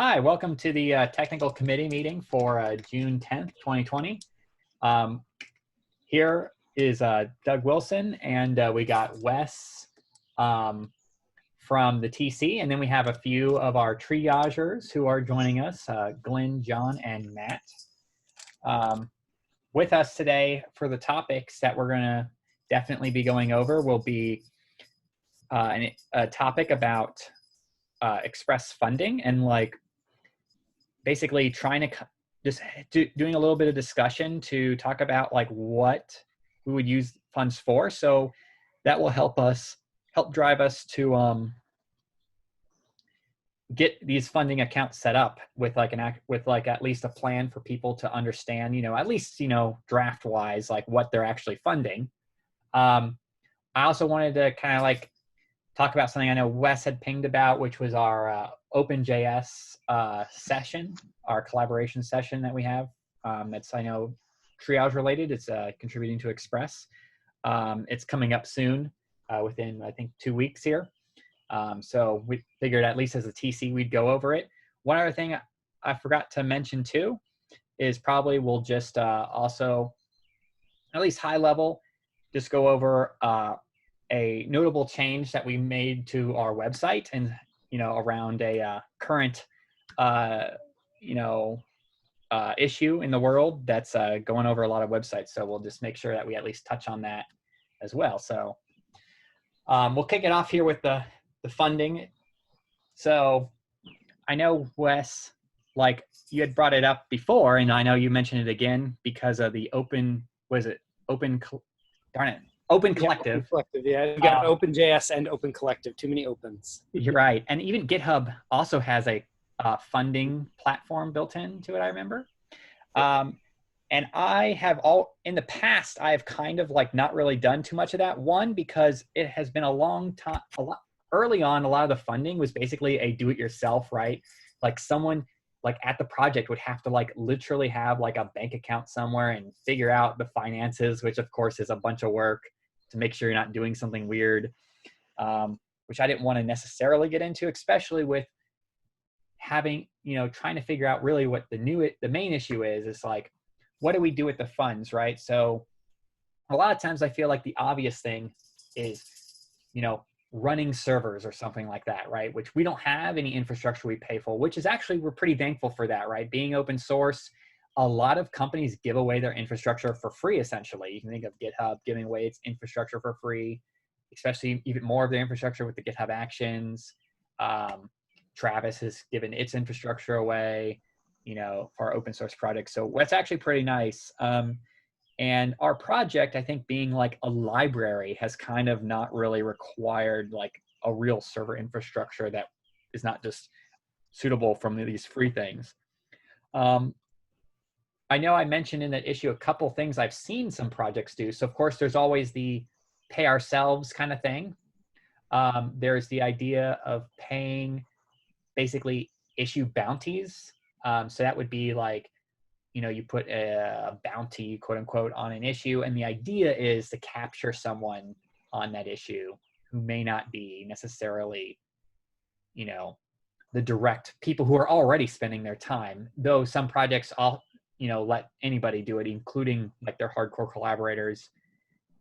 Hi, welcome to the technical committee meeting for June 10th, 2020. Um, here is Doug Wilson, and we got Wes from the TC, and then we have a few of our triagers who are joining us, Glenn, John, and Matt. With us today for the topics that we're going to definitely be going over will be a topic about Express funding and basically trying to just doing a little bit of discussion to talk about what we would use funds for. So that will help drive us to get these funding accounts set up with at least a plan for people to understand, at least, draft wise, what they're actually funding. I also wanted to kind of talk about something I know Wes had pinged about, which was our Open.js session, our collaboration session that we have. That's, I know, triage related. It's contributing to Express. It's coming up soon, within, I think, 2 weeks here. So we figured, at least as a TC, we'd go over it. One other thing I forgot to mention too is probably we'll just also, at least high level, just go over a notable change that we made to our website and, around a current, issue in the world that's going over a lot of websites. So we'll just make sure that we at least touch on that as well. So we'll kick it off here with the funding. So I know, Wes, you had brought it up before, and I know you mentioned it again because of the Open Collective. Yeah, Open Collective, yeah. You got Open.js and Open Collective, too many opens. You're right. And even GitHub also has a funding platform built into it, I remember. And I have in the past, I have kind of not really done too much of that. One, because it has been a long time, early on, a lot of the funding was basically a do-it-yourself, right? Someone at the project would have to literally have a bank account somewhere and figure out the finances, which of course is a bunch of work to make sure you're not doing something weird, which I didn't want to necessarily get into, especially with having, trying to figure out really what the main issue is what do we do with the funds, right? So a lot of times I feel like the obvious thing is, running servers or something like that, right? Which we don't have any infrastructure we pay for, which is actually, we're pretty thankful for that, right? Being open source, a lot of companies give away their infrastructure for free, essentially. You can think of GitHub giving away its infrastructure for free, especially even more of their infrastructure with the GitHub Actions. Travis has given its infrastructure away, for our open source project. So that's actually pretty nice. And our project, I think, being a library, has kind of not really required a real server infrastructure that is not just suitable from these free things. I know I mentioned in that issue a couple things I've seen some projects do. So of course, there's always the pay ourselves kind of thing. There's the idea of paying, basically issue bounties. So that would be you put a bounty, quote unquote, on an issue. And the idea is to capture someone on that issue who may not be necessarily, the direct people who are already spending their time. Though some projects all, let anybody do it, including their hardcore collaborators.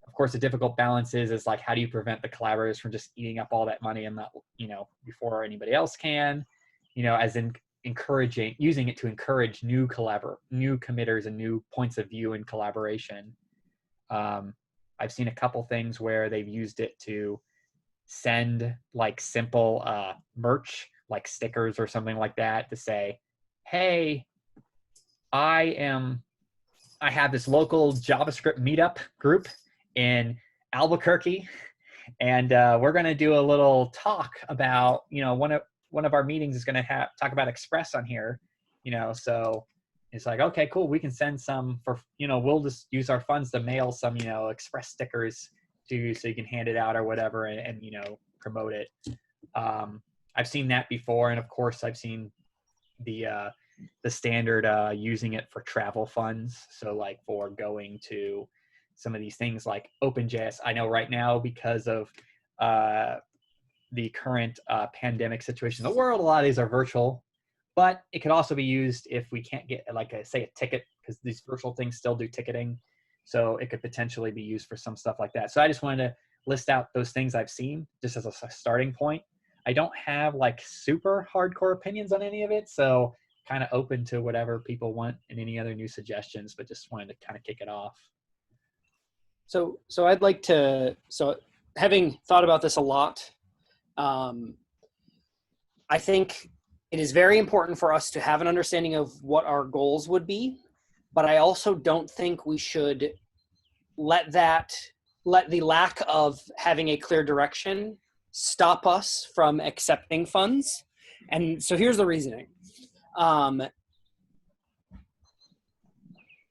Of course, the difficult balance is how do you prevent the collaborators from just eating up all that money and not, before anybody else can, as in using it to encourage new committers and new points of view in collaboration. I've seen a couple things where they've used it to send simple merch, stickers or something like that, to say, hey, I have this local JavaScript meetup group in Albuquerque, and we're going to do a little talk about, one of our meetings is going to talk about Express on here, so it's okay, cool. We can send some for, we'll just use our funds to mail some, Express stickers to you so you can hand it out or whatever and promote it. I've seen that before. And of course I've seen the standard using it for travel funds. So for going to some of these things like Open.js. I know right now, because of the current pandemic situation in the world, a lot of these are virtual, but it could also be used if we can't get, like, say, a ticket, because these virtual things still do ticketing. So it could potentially be used for some stuff like that. So I just wanted to list out those things I've seen just as a starting point. I don't have like super hardcore opinions on any of it, so kind of open to whatever people want and any other new suggestions, but just wanted to kind of kick it off. So I'd like to, so having thought about this a lot, I think it is very important for us to have an understanding of what our goals would be, but I also don't think we should let the lack of having a clear direction stop us from accepting funds. And so here's the reasoning.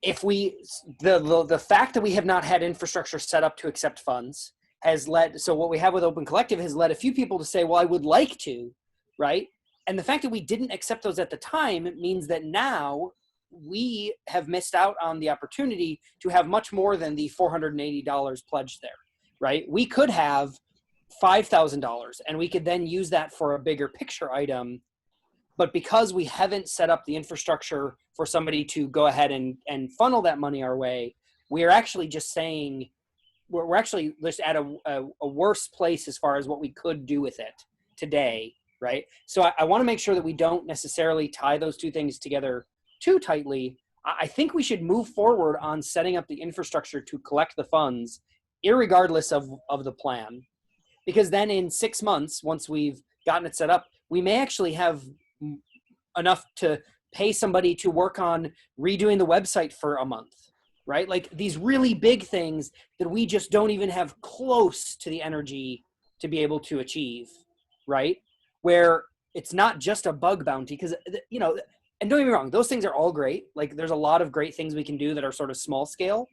If we, the fact that we have not had infrastructure set up to accept funds has led, so what we have with Open Collective has led a few people to say, well, I would like to, right? And the fact that we didn't accept those at the time means that now we have missed out on the opportunity to have much more than the $480 pledged there, right? We could have $5,000 and we could then use that for a bigger picture item. But because we haven't set up the infrastructure for somebody to go ahead and funnel that money our way, we are actually just saying, we're actually just at a worse place as far as what we could do with it today, right? So I want to make sure that we don't necessarily tie those two things together too tightly. I think we should move forward on setting up the infrastructure to collect the funds, irregardless of the plan. Because then in 6 months, once we've gotten it set up, we may actually have enough to pay somebody to work on redoing the website for a month, right? Like these really big things that we just don't even have close to the energy to be able to achieve, right? Where it's not just a bug bounty, because, you know, and don't get me wrong, those things are all great. Like there's a lot of great things we can do that are sort of small scale.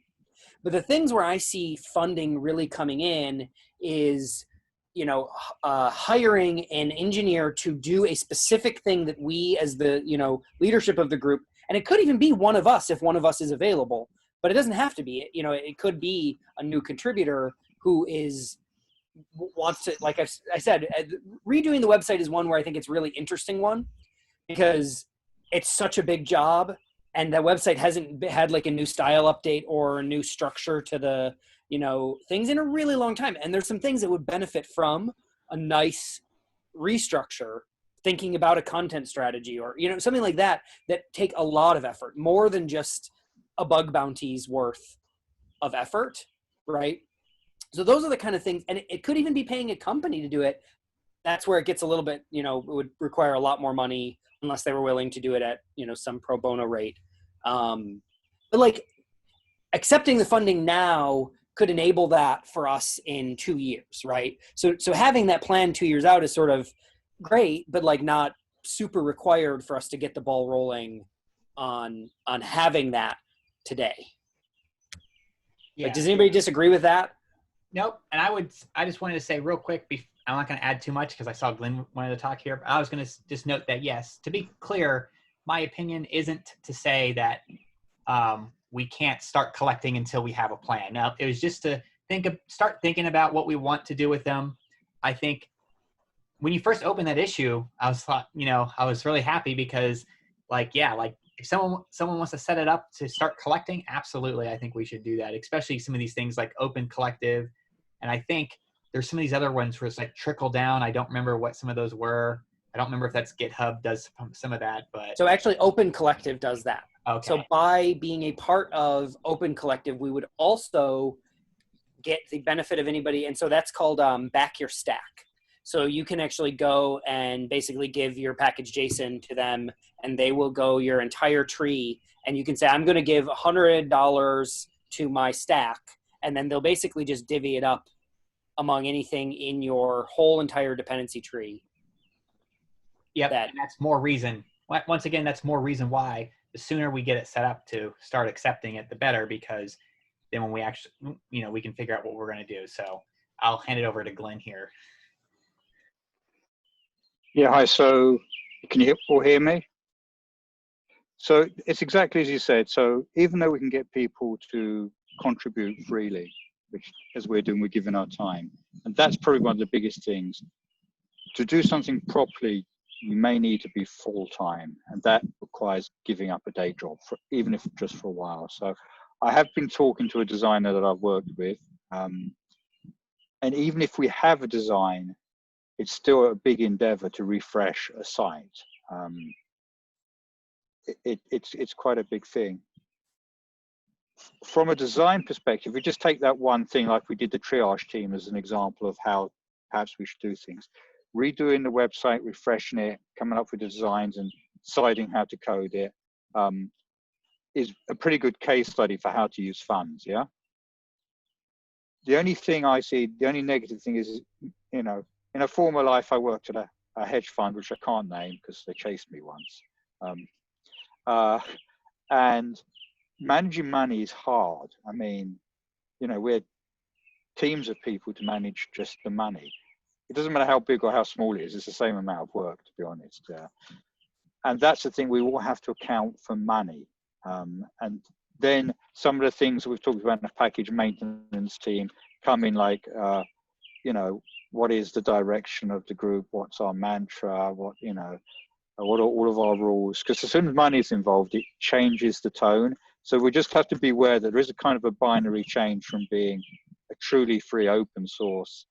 But the things where I see funding really coming in is, you know, hiring an engineer to do a specific thing that we as the, you know, leadership of the group, and it could even be one of us if one of us is available, but it doesn't have to be, you know, it could be a new contributor who wants to, like I said, redoing the website is one where I think it's really interesting one because it's such a big job and that website hasn't had like a new style update or a new structure to the, you know, things in a really long time. And there's some things that would benefit from a nice restructure, thinking about a content strategy or, you know, something like that, that take a lot of effort, more than just a bug bounty's worth of effort, right? So those are the kind of things, and it could even be paying a company to do it. That's where it gets a little bit, you know, it would require a lot more money unless they were willing to do it at, you know, some pro bono rate. But like accepting the funding now could enable that for us in 2 years, right? So having that plan 2 years out is sort of great, but like not super required for us to get the ball rolling on having that today. Yeah. Like, does anybody disagree with that? Nope. And I just wanted to say real quick, I'm not going to add too much because I saw Glenn wanted to talk here. But I was going to just note that, yes, to be clear, my opinion isn't to say that we can't start collecting until we have a plan. Now, it was just to start thinking about what we want to do with them. I think when you first opened that issue, I was really happy because, like, yeah, like if someone wants to set it up to start collecting, absolutely, I think we should do that. Especially some of these things like Open Collective, and I think there's some of these other ones where it's like trickle down. I don't remember what some of those were. I don't remember if that's GitHub does some of that, but so actually Open Collective does that. Okay. So by being a part of Open Collective, we would also get the benefit of anybody, and so that's called Back Your Stack. So you can actually go and basically give your package JSON to them, and they will go your entire tree, and you can say, I'm going to give $100 to my stack, and then they'll basically just divvy it up among anything in your whole entire dependency tree. Yep, and that's more reason. Once again, that's more reason why the sooner we get it set up to start accepting it, the better, because then when we actually, you know, we can figure out what we're going to do. So I'll hand it over to Glenn here. Yeah, hi. So can you all hear me? So it's exactly as you said. So even though we can get people to contribute freely, which as we're doing, we're giving our time. And that's probably one of the biggest things. To do something properly, you may need to be full-time, and that requires giving up a day job, even if just for a while. So I have been talking to a designer that I've worked with, and even if we have a design, it's still a big endeavor to refresh a site. It's quite a big thing. From a design perspective, we just take that one thing, like we did the triage team as an example of how perhaps we should do things. Redoing the website, refreshing it, coming up with the designs and deciding how to code it is a pretty good case study for how to use funds, yeah? The only thing I see, the only negative thing is, you know, in a former life, I worked at a hedge fund, which I can't name because they chased me once. And managing money is hard. I mean, you know, we're teams of people to manage just the money. It doesn't matter how big or how small it is, it's the same amount of work, to be honest. And that's the thing, we all have to account for money. And then some of the things that we've talked about in the package maintenance team come in like, you know, what is the direction of the group? What's our mantra? What, you know, what are all of our rules? Because as soon as money is involved, it changes the tone. So we just have to be aware that there is a kind of a binary change from being a truly free open source,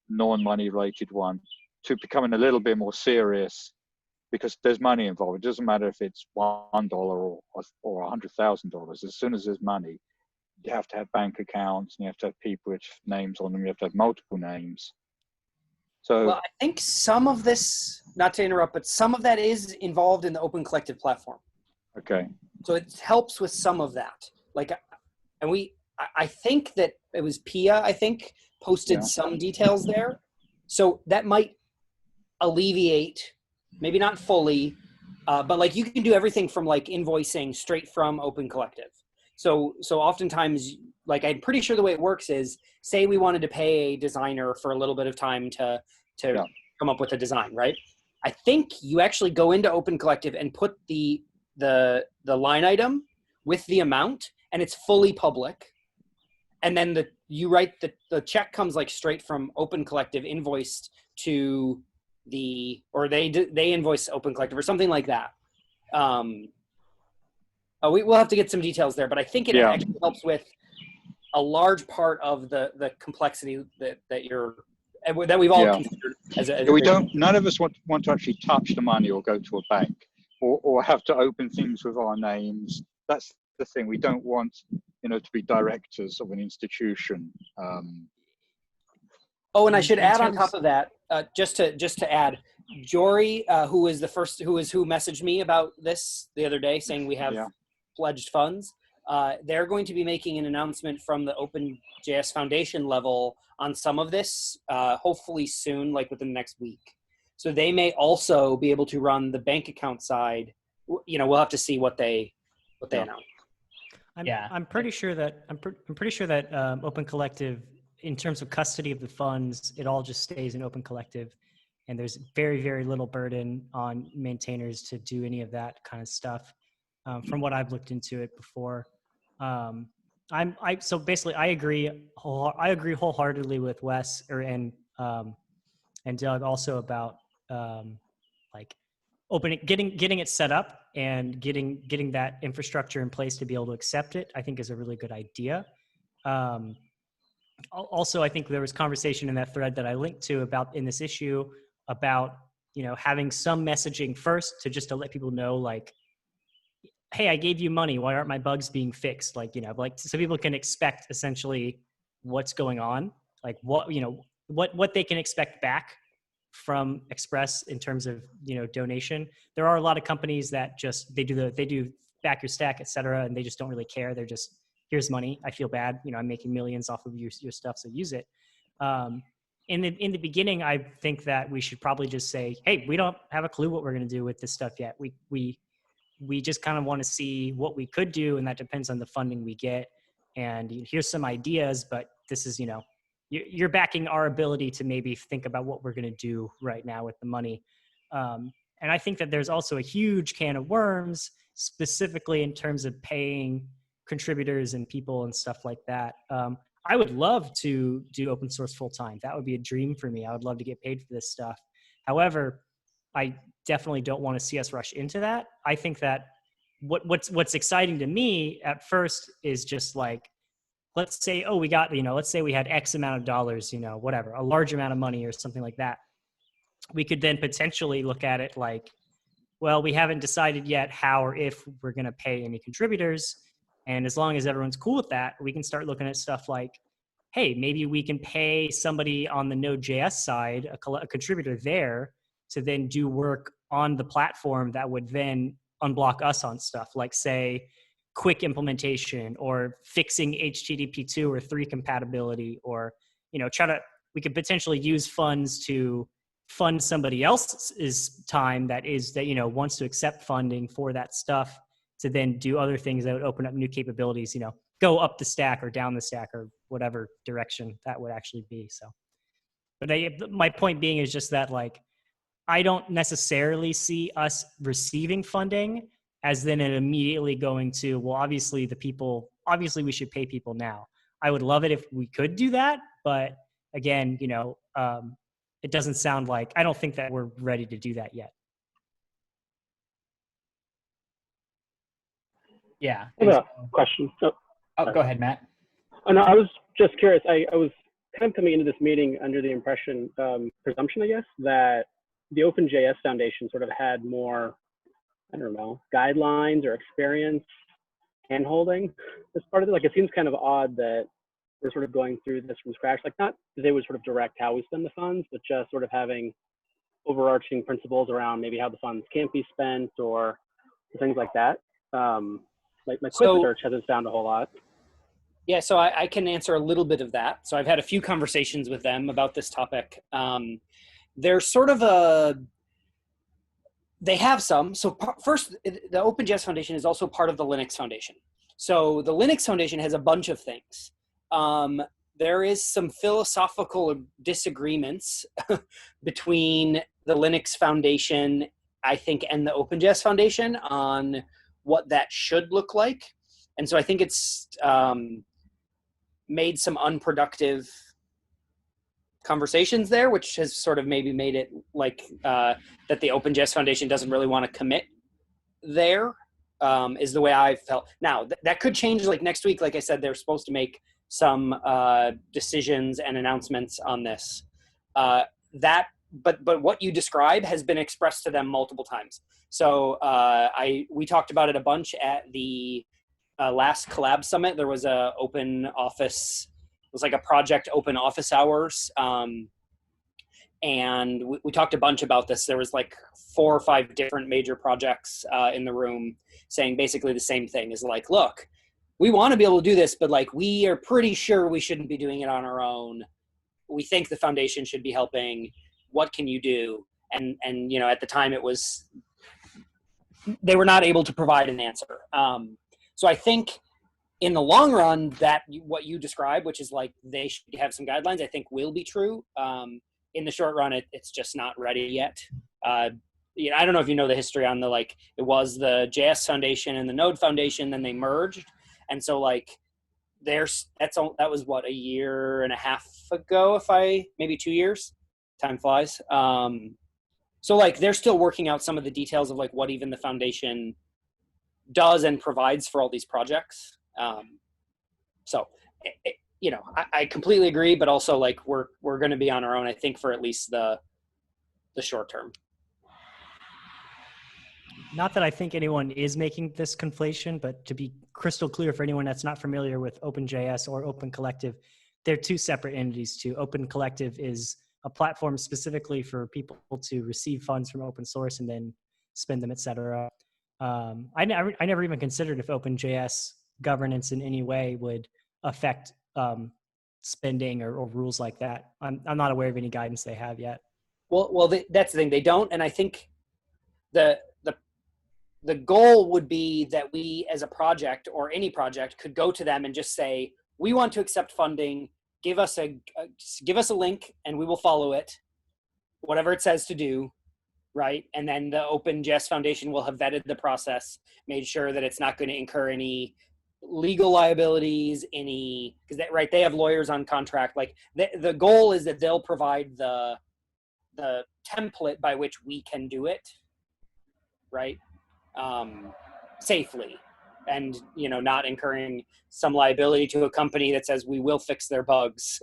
non-money related one to becoming a little bit more serious because there's money involved. It doesn't matter if it's $1 or $100,000. As soon as there's money, you have to have bank accounts and you have to have people with names on them. You have to have multiple names. So, well, I think some of this, not to interrupt, but some of that is involved in the Open Collective platform. okay. So it helps with some of that. Like, and I think that it was Pia, I think, posted some details there. So that might alleviate, maybe not fully, but like you can do everything from like invoicing straight from Open Collective. So oftentimes, like I'm pretty sure the way it works is, say we wanted to pay a designer for a little bit of time to come up with a design, right? I think you actually go into Open Collective and put the line item with the amount, and it's fully public. And then you write the check comes like straight from Open Collective invoiced to or they invoice Open Collective or something like that. We'll have to get some details there, but I think it actually helps with a large part of the complexity that we've all considered none of us want to actually touch the money or go to a bank or have to open things with our names. That's the thing. We don't want, you know, to be directors of an institution. And I should add on top of that, just to add, Jory, who messaged me about this the other day, saying we have pledged funds. They're going to be making an announcement from the OpenJS Foundation level on some of this, hopefully soon, like within the next week. So they may also be able to run the bank account side. You know, we'll have to see what they announce. I'm pretty sure that Open Collective, in terms of custody of the funds, it all just stays in Open Collective, and there's very, very little burden on maintainers to do any of that kind of stuff. From what I've looked into it before, so basically I agree wholeheartedly with Wes and Doug also about like getting it set up and getting that infrastructure in place to be able to accept it. I think is a really good idea. Also, I think there was conversation in that thread that I linked to about in this issue about, you know, having some messaging first to let people know, like, hey, I gave you money. Why aren't my bugs being fixed? Like, you know, like so people can expect essentially what's going on, like what they can expect back from Express in terms of, you know, donation. There are a lot of companies that just, they do back your stack, et cetera, and they just don't really care. They're just, here's money. I feel bad. You know, I'm making millions off of your stuff, so use it. In the beginning, I think that we should probably just say, hey, we don't have a clue what we're going to do with this stuff yet. We just kind of want to see what we could do, and that depends on the funding we get. And here's some ideas, but this is, you know, you're backing our ability to maybe think about what we're going to do right now with the money. And I think that there's also a huge can of worms, specifically in terms of paying contributors and people and stuff like that. I would love to do open source full time. That would be a dream for me. I would love to get paid for this stuff. However, I definitely don't want to see us rush into that. I think that what's exciting to me at first is just like, let's say, oh, we got, let's say we had X amount of dollars, whatever, a large amount of money or something like that. We could then potentially look at it like, well, we haven't decided yet how or if we're going to pay any contributors. And as long as everyone's cool with that, we can start looking at stuff like, hey, maybe we can pay somebody on the Node.js side, a contributor there, to then do work on the platform that would then unblock us on stuff like, say, quick implementation or fixing HTTP 2 or 3 compatibility, or we could potentially use funds to fund somebody else's time that wants to accept funding for that stuff, to then do other things that would open up new capabilities, go up the stack or down the stack or whatever direction that would actually be. So, but my point being is just that, like, I don't necessarily see us receiving funding as then it immediately going to, well, obviously we should pay people now. I would love it if we could do that. But again, it doesn't sound like, I don't think that we're ready to do that yet. Yeah. I have a question. Oh, go ahead, Matt. Oh, no, I was just curious. I was kind of coming into this meeting under the impression, presumption, I guess, that the OpenJS Foundation sort of had more, I don't know, guidelines or experience hand-holding as part of it. Like, it seems kind of odd that we're sort of going through this from scratch. Like, not that they would sort of direct how we spend the funds, but just sort of having overarching principles around maybe how the funds can't be spent or things like that. Like my quick search hasn't found a whole lot. Yeah, so I can answer a little bit of that. So I've had a few conversations with them about this topic. There's sort of they have some. So first, the OpenJS Foundation is also part of the Linux Foundation. So the Linux Foundation has a bunch of things. There is some philosophical disagreements between the Linux Foundation, I think, and the OpenJS Foundation on what that should look like. And so I think it's made some unproductive conversations there, which has sort of maybe made it like that the OpenJS Foundation doesn't really want to commit there, is the way I felt. Now, that could change like next week. Like I said, they're supposed to make some decisions and announcements on this. But what you describe has been expressed to them multiple times. So we talked about it a bunch at the last Collab Summit. There was a open office, it was like a project open office hours. And we talked a bunch about this. There was like 4 or 5 different major projects in the room saying basically the same thing, is like, look, we want to be able to do this, but like, we are pretty sure we shouldn't be doing it on our own. We think the foundation should be helping. What can you do? And at the time they were not able to provide an answer. So I think in the long run, that what you describe, which is like they should have some guidelines, I think will be true. In the short run, it's just not ready yet. I don't know if you know the history on it was the JS Foundation and the Node Foundation, then they merged. And so like that was what, a year and a half ago, maybe 2 years. Time flies. So like they're still working out some of the details of like what even the foundation does and provides for all these projects. I completely agree, but also like we're going to be on our own, I think, for at least the short term. Not that I think anyone is making this conflation, but to be crystal clear for anyone that's not familiar with OpenJS or Open Collective, they're 2 separate entities too. Open Collective is a platform specifically for people to receive funds from open source and then spend them, et cetera. I never even considered if OpenJS governance in any way would affect spending or rules like that. I'm not aware of any guidance they have yet. Well, that's the thing. They don't, and I think the goal would be that we, as a project or any project, could go to them and just say, we want to accept funding. Give us a link, and we will follow it, whatever it says to do, right? And then the OpenJS Foundation will have vetted the process, made sure that it's not going to incur any legal liabilities, they have lawyers on contract. Like the goal is that they'll provide the template by which we can do it, right? Safely, and not incurring some liability to a company that says we will fix their bugs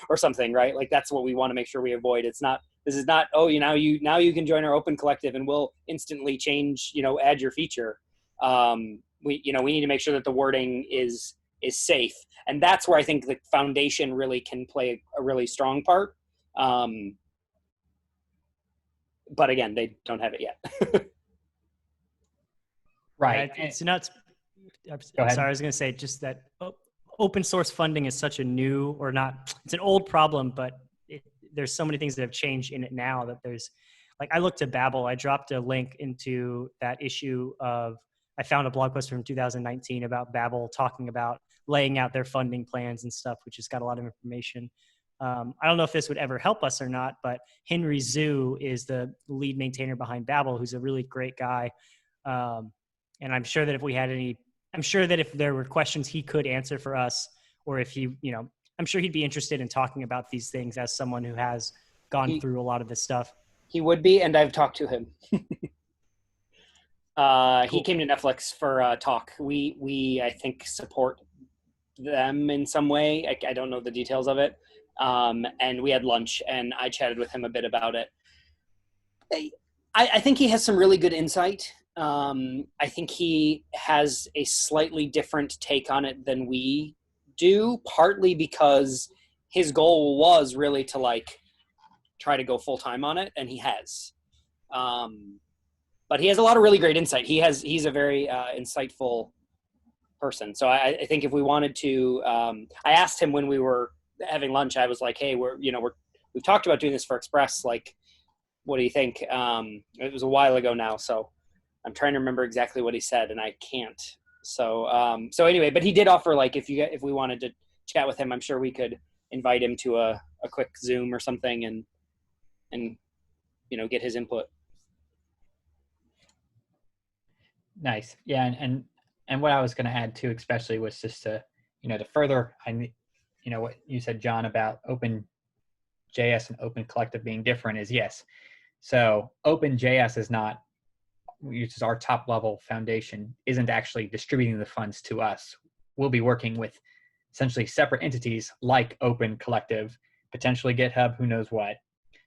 or something, right? Like that's what we want to make sure we avoid. This is not, oh, now you can join our open collective and we'll instantly change, add your feature. We need to make sure that the wording is safe, and that's where I think the foundation really can play a really strong part. But again, they don't have it yet. Right. Yeah, it's nuts. Go ahead. Sorry, I was going to say just that open source funding is such a new, or not, it's an old problem, but there's so many things that have changed in it now that there's, like, I looked at Babel. I dropped a link into that issue of, I found a blog post from 2019 about Babel talking about laying out their funding plans and stuff, which has got a lot of information. I don't know if this would ever help us or not, but Henry Zhu is the lead maintainer behind Babel, who's a really great guy. And I'm sure that if there were questions he could answer for us, or if he, I'm sure he'd be interested in talking about these things as someone who has gone through a lot of this stuff. He would be, and I've talked to him. Cool. He came to Netflix for a talk. We I think support them in some way. I don't know the details of it. And we had lunch, and I chatted with him a bit about it. I think he has some really good insight. I think he has a slightly different take on it than we do, partly because his goal was really to try to go full time on it, and he has. But he has a lot of really great insight. He's a very insightful person. So I think if we wanted to, I asked him when we were having lunch, I was like, hey, we've talked about doing this for Express. Like, what do you think? It was a while ago now, so I'm trying to remember exactly what he said, and I can't. So anyway, but he did offer, if we wanted to chat with him, I'm sure we could invite him to a quick Zoom or something and get his input. Nice. Yeah. And what I was going to add too, especially, was just to, to further, what you said, John, about OpenJS and Open Collective being different is, yes. So OpenJS is not, which is our top level foundation, isn't actually distributing the funds to us. We'll be working with essentially separate entities like Open Collective, potentially GitHub, who knows what,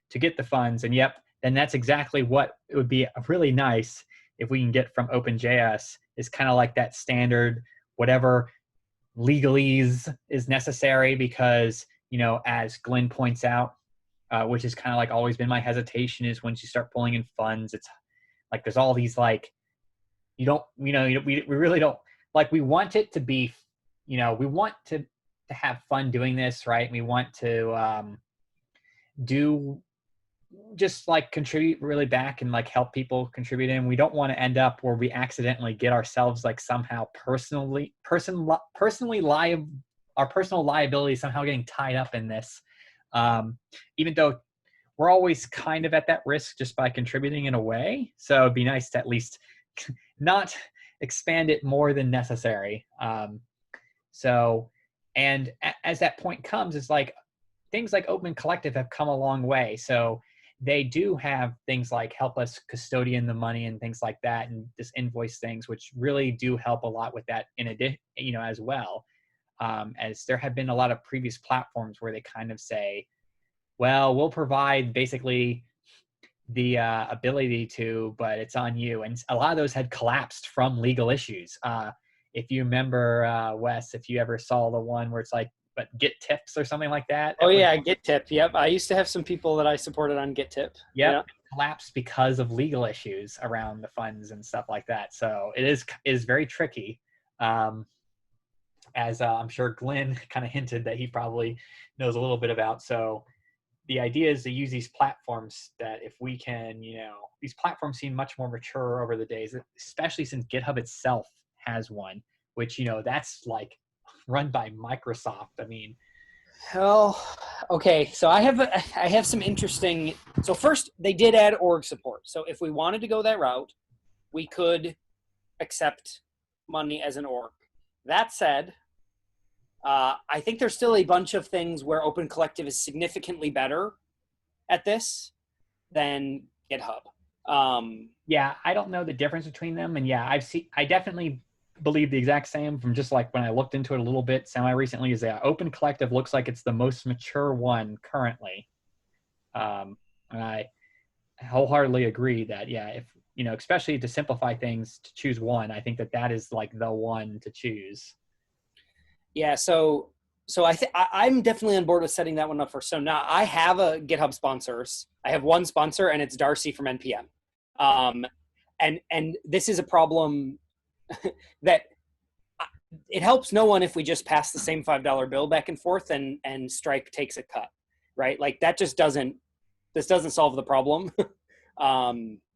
to get the funds. And yep, then that's exactly what it would be really nice if we can get from OpenJS, is kind of like that standard, whatever legalese is necessary, because, as Glenn points out, which is kind of always been my hesitation, is once you start pulling in funds, it's there's all these we really don't, we want it to be, we want to have fun doing this, right? We want to do just contribute really back and help people contribute in. We don't want to end up where we accidentally get ourselves somehow personally liable, our personal liability somehow getting tied up in this, even though we're always kind of at that risk just by contributing in a way. So it'd be nice to at least not expand it more than necessary. And as that point comes, it's things like Open Collective have come a long way. So they do have things like help us custodian the money and things like that, and just invoice things, which really do help a lot with that in addition, as well. As there have been a lot of previous platforms where they kind of say, well, we'll provide basically the ability to, but it's on you. And a lot of those had collapsed from legal issues. If you remember, Wes, if you ever saw the one where it's but get tips or something like that. Oh yeah, get tip. Yep. I used to have some people that I supported on get tip. Yep. Collapsed because of legal issues around the funds and stuff like that. So it is very tricky. As I'm sure Glenn kind of hinted that he probably knows a little bit about. So the idea is to use these platforms that if we can, these platforms seem much more mature over the days, especially since GitHub itself has one, which, that's run by Microsoft. I mean, well, okay. So I have some interesting. So first, they did add org support. So if we wanted to go that route, we could accept money as an org. That said, I think there's still a bunch of things where Open Collective is significantly better at this. than GitHub. Yeah, I don't know the difference between them, and yeah, I definitely believe the exact same from just like when I looked into it a little bit semi recently. Is that Open Collective looks like it's the most mature one currently, and I wholeheartedly agree that yeah, if especially to simplify things, to choose one, I think that is like the one to choose. Yeah, so I'm definitely on board with setting that one up first. So now I have a GitHub sponsors. I have one sponsor, and it's Darcy from NPM. And this is a problem that it helps no one if we just pass the same $5 bill back and forth and Stripe takes a cut, right? Like that just doesn't solve the problem.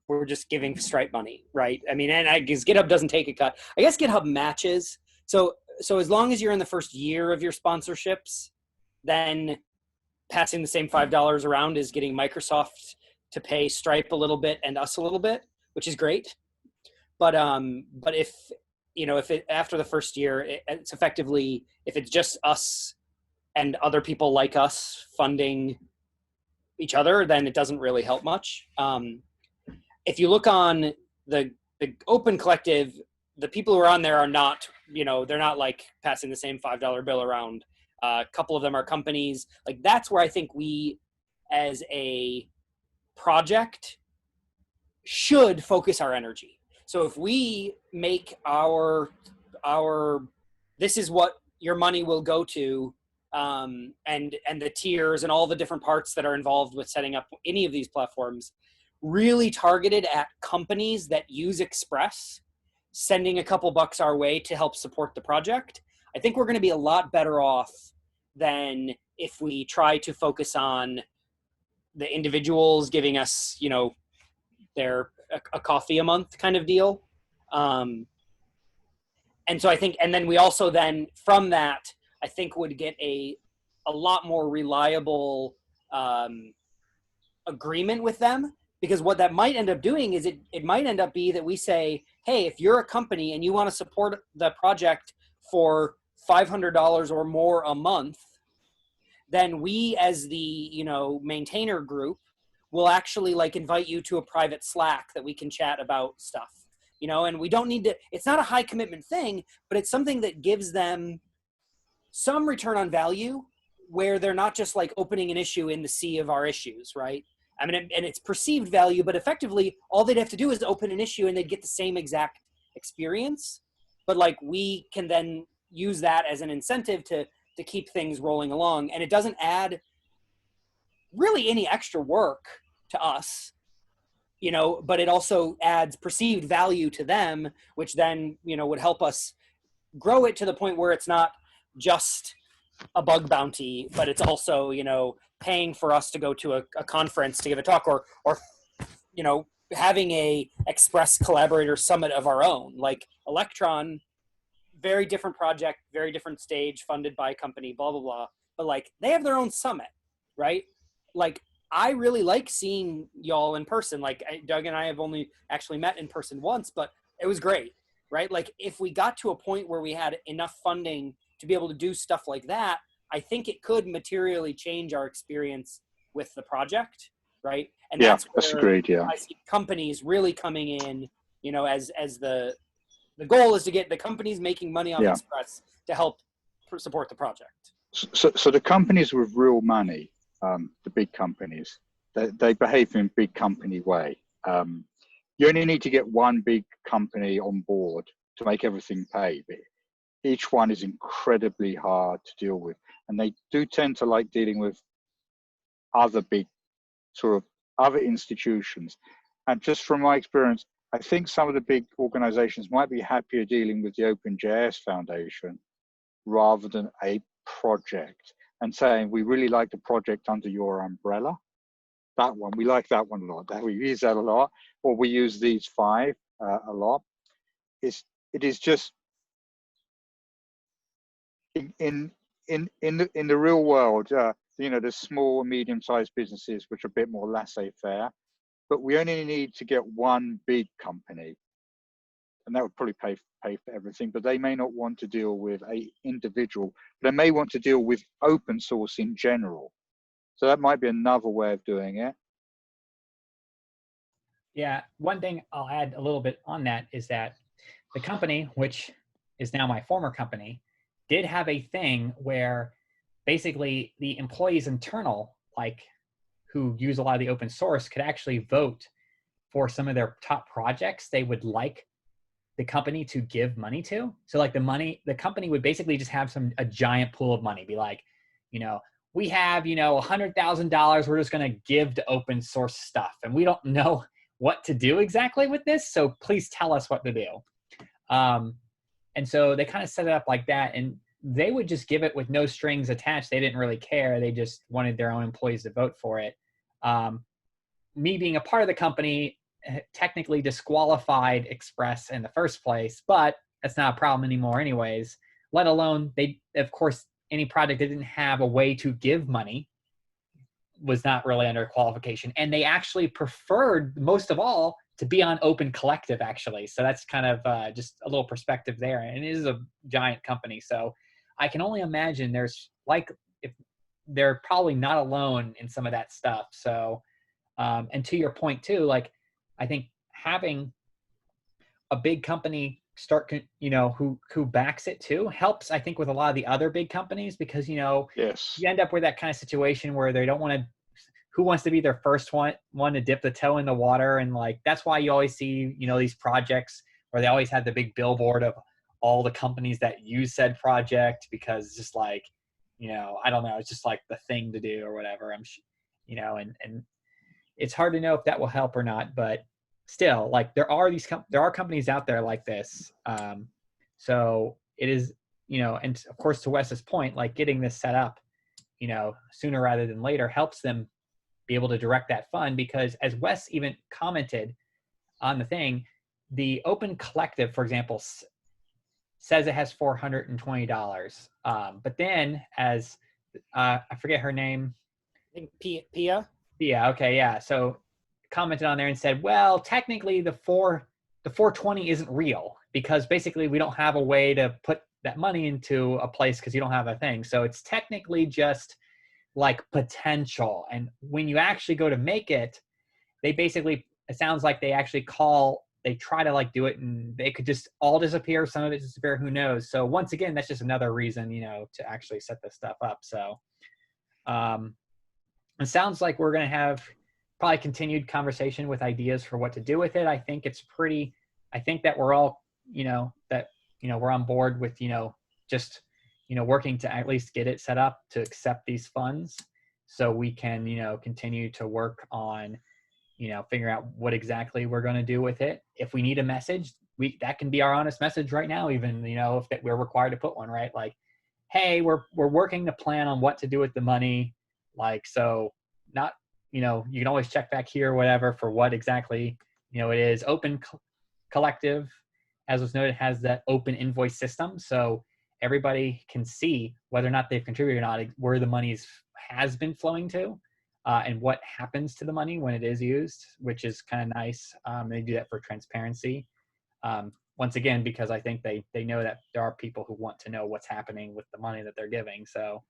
We're just giving Stripe money, right? I mean, and I guess GitHub doesn't take a cut. I guess GitHub matches. So as long as you're in the first year of your sponsorships, then passing the same $5 around is getting Microsoft to pay Stripe a little bit and us a little bit, which is great. But if if it after the first year, it's effectively, if it's just us and other people like us funding each other, then it doesn't really help much. If you look on the Open Collective, the people who are on there are not, they're not like passing the same $5 bill around. A couple of them are companies. Like that's where I think we, as a project, should focus our energy. So if we make our this is what your money will go to, and the tiers and all the different parts that are involved with setting up any of these platforms, really targeted at companies that use Express, sending a couple bucks our way to help support the project, I think we're going to be a lot better off than if we try to focus on the individuals giving us, their a coffee a month kind of deal. And so I think, and then we also then from that, I think would get a lot more reliable agreement with them, because what that might end up doing is it might end up be that we say, hey, if you're a company and you want to support the project for $500 or more a month, then we as the maintainer group will actually like invite you to a private Slack that we can chat about stuff, and we don't need to, it's not a high commitment thing, but it's something that gives them some return on value where they're not just like opening an issue in the sea of our issues, right? I mean, and it's perceived value, but effectively all they'd have to do is open an issue and they'd get the same exact experience. But like we can then use that as an incentive to keep things rolling along. And it doesn't add really any extra work to us, but it also adds perceived value to them, which then, would help us grow it to the point where it's not just a bug bounty, but it's also, paying for us to go to a conference to give a talk, or having a Express collaborator summit of our own. Like Electron, very different project, very different stage, funded by a company, blah, blah, blah. But like they have their own summit, right? Like I really like seeing y'all in person. Like Doug and I have only actually met in person once, but it was great, right? Like if we got to a point where we had enough funding to be able to do stuff like that, I think it could materially change our experience with the project, right? And Yeah, that's where agreed. Yeah, I see companies really coming in, as the goal is to get the companies making money on yeah. Express to help support the project. So the companies with real money, the big companies, they behave in a big company way. You only need to get one big company on board to make everything pay. But each one is incredibly hard to deal with, and they do tend to like dealing with other big sort of other institutions. And just from my experience, I think some of the big organizations might be happier dealing with the OpenJS Foundation rather than a project, and saying, we really like the project under your umbrella. That one, we like that one a lot. We use that a lot, or we use these 5 a lot. It is just in the real world, the small and medium-sized businesses which are a bit more laissez-faire, but we only need to get one big company, and that would probably pay for everything. But they may not want to deal with a individual. They may want to deal with open source in general. So that might be another way of doing it. Yeah, one thing I'll add a little bit on that is that the company, which is now my former company, did have a thing where basically the employees internal, like who use a lot of the open source, could actually vote for some of their top projects they would like the company to give money to. So like the company would basically just have a giant pool of money, be like, we have, $100,000 we're just going to give to open source stuff. And we don't know what to do exactly with this. So please tell us what to do. And so they kind of set it up like that. And they would just give it with no strings attached. They didn't really care. They just wanted their own employees to vote for it. Me being a part of the company technically disqualified Express in the first place, but that's not a problem anymore anyways, let alone of course, any project that didn't have a way to give money was not really under qualification. And they actually preferred most of all to be on Open Collective actually. So that's kind of just a little perspective there. And it is a giant company. So I can only imagine if they're probably not alone in some of that stuff. So, and to your point too, I think having a big company start, who backs it too helps, I think, with a lot of the other big companies because, Yes. you end up with that kind of situation where they don't want to, who wants to be their first one to dip the toe in the water. And that's why you always see, these projects where they always have the big billboard of all the companies that use said project because it's just I don't know, it's just like the thing to do or whatever. And it's hard to know if that will help or not, but still, there are companies out there like this. So it is, and of course, to Wes's point, getting this set up, sooner rather than later helps them be able to direct that fund because, as Wes even commented on the thing, the Open Collective, for example, says it has $420. But then, as I forget her name, I think Pia. Yeah. Okay. Yeah. So commented on there and said, well, technically the 420 isn't real because basically we don't have a way to put that money into a place because you don't have a thing. So it's technically just potential. And when you actually go to make it, it sounds like they actually try to do it and they could just all disappear. Some of it disappear. Who knows? So once again, that's just another reason, to actually set this stuff up. So, it sounds like we're going to have probably continued conversation with ideas for what to do with it. I think that we're all, we're on board with, just, working to at least get it set up to accept these funds so we can, continue to work on, figuring out what exactly we're going to do with it. If we need a message, that can be our honest message right now, even, if that we're required to put one, right? Hey, we're working to plan on what to do with the money. So not, you can always check back here or whatever for what exactly, it is. Open Collective, as was noted, has that open invoice system. So everybody can see whether or not they've contributed or not, where the money has been flowing to, and what happens to the money when it is used, which is kind of nice. They do that for transparency. Once again, because I think they know that there are people who want to know what's happening with the money that they're giving. So,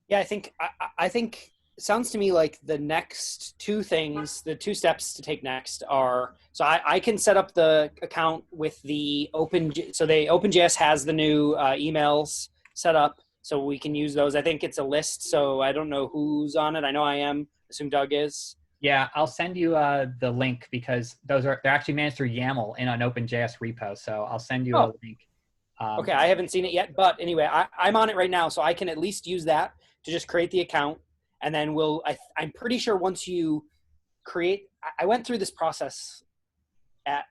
yeah, I think it sounds to me like the next the two steps to take next are, so I can set up the account with the OpenJS has the new emails set up, so we can use those. I think it's a list, so I don't know who's on it. I know I am. I assume Doug is. Yeah, I'll send you the link because they're actually managed through YAML in an OpenJS repo. So I'll send you a link. Okay, I haven't seen it yet, but anyway, I'm on it right now, so I can at least use that to just create the account, and then I'm pretty sure once you create, I went through this process at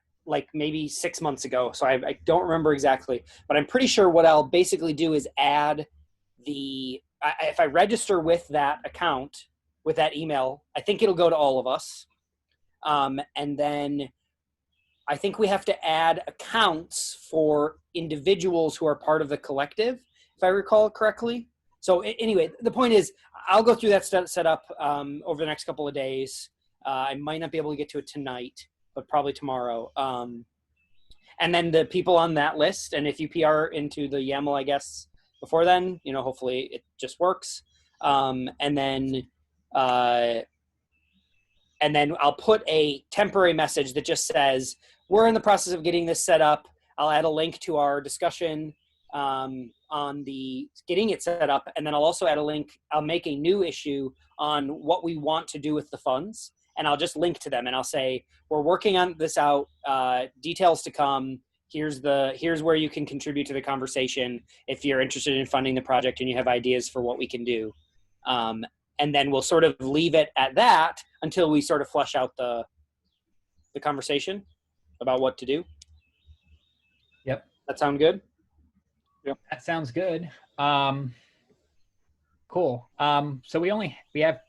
maybe 6 months ago, so I don't remember exactly, but I'm pretty sure what I'll basically do is add if I register with that account, with that email, I think it'll go to all of us. And then I think we have to add accounts for individuals who are part of the collective, if I recall correctly. So anyway, the point is, I'll go through that setup over the next couple of days. I might not be able to get to it tonight, but probably tomorrow. And then the people on that list, and if you PR into the YAML, I guess, before then, hopefully it just works. And then and then I'll put a temporary message that just says, we're in the process of getting this set up. I'll add a link to our discussion on the getting it set up. And then I'll also add a link. I'll make a new issue on what we want to do with the funds. And I'll just link to them. And I'll say, we're working on this out, details to come. Here's where you can contribute to the conversation if you're interested in funding the project and you have ideas for what we can do. And then we'll sort of leave it at that until we sort of flesh out the conversation about what to do. Yep. That sound good? Yep. That sounds good. Cool. So we have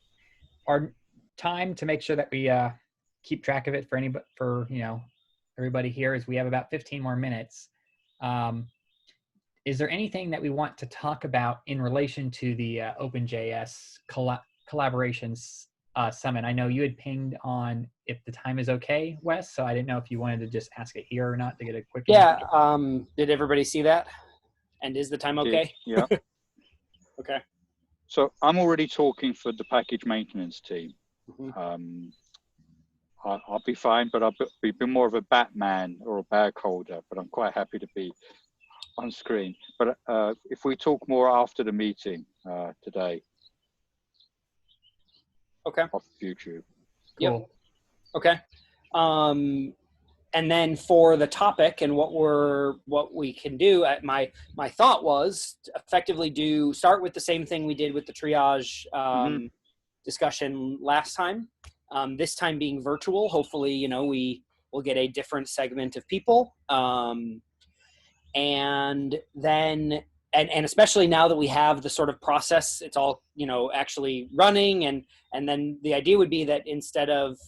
our time to make sure that we keep track of it for everybody here, is we have about 15 more minutes. Is there anything that we want to talk about in relation to the OpenJS collaborations summit? I know you had pinged on if the time is okay, Wes, so I didn't know if you wanted to just ask it here or not to get a quick Yeah. answer. Did everybody see that? And is the time okay? Yeah. Okay. So I'm already talking for the package maintenance team. Mm-hmm. I'll be fine, but I'll be more of a Batman or a bag holder, but I'm quite happy to be on screen. But if we talk more after the meeting today. Okay. Off YouTube. Cool. Yep. Okay. And then for the topic and what we can do, my thought was to effectively start with the same thing we did with the triage discussion last time. This time being virtual, hopefully, we will get a different segment of people. And then, and especially now that we have the sort of process, it's all, actually running. And then the idea would be that instead of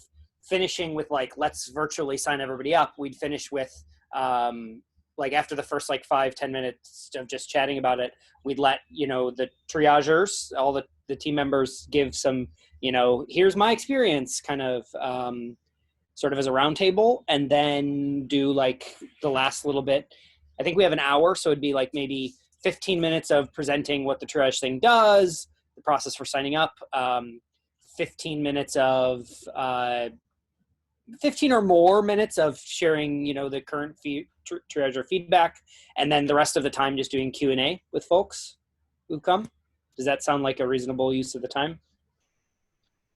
finishing with let's virtually sign everybody up, we'd finish with after the first 5-10 minutes of just chatting about it, we'd let the triagers, all the team members, give some here's my experience kind of sort of as a roundtable, and then do the last little bit. I think we have an hour, so it'd be maybe 15 minutes of presenting what the triage thing does, the process for signing up, 15 minutes of 15 or more minutes of sharing, the current triage feedback, and then the rest of the time just doing Q&A with folks who've come. Does that sound like a reasonable use of the time?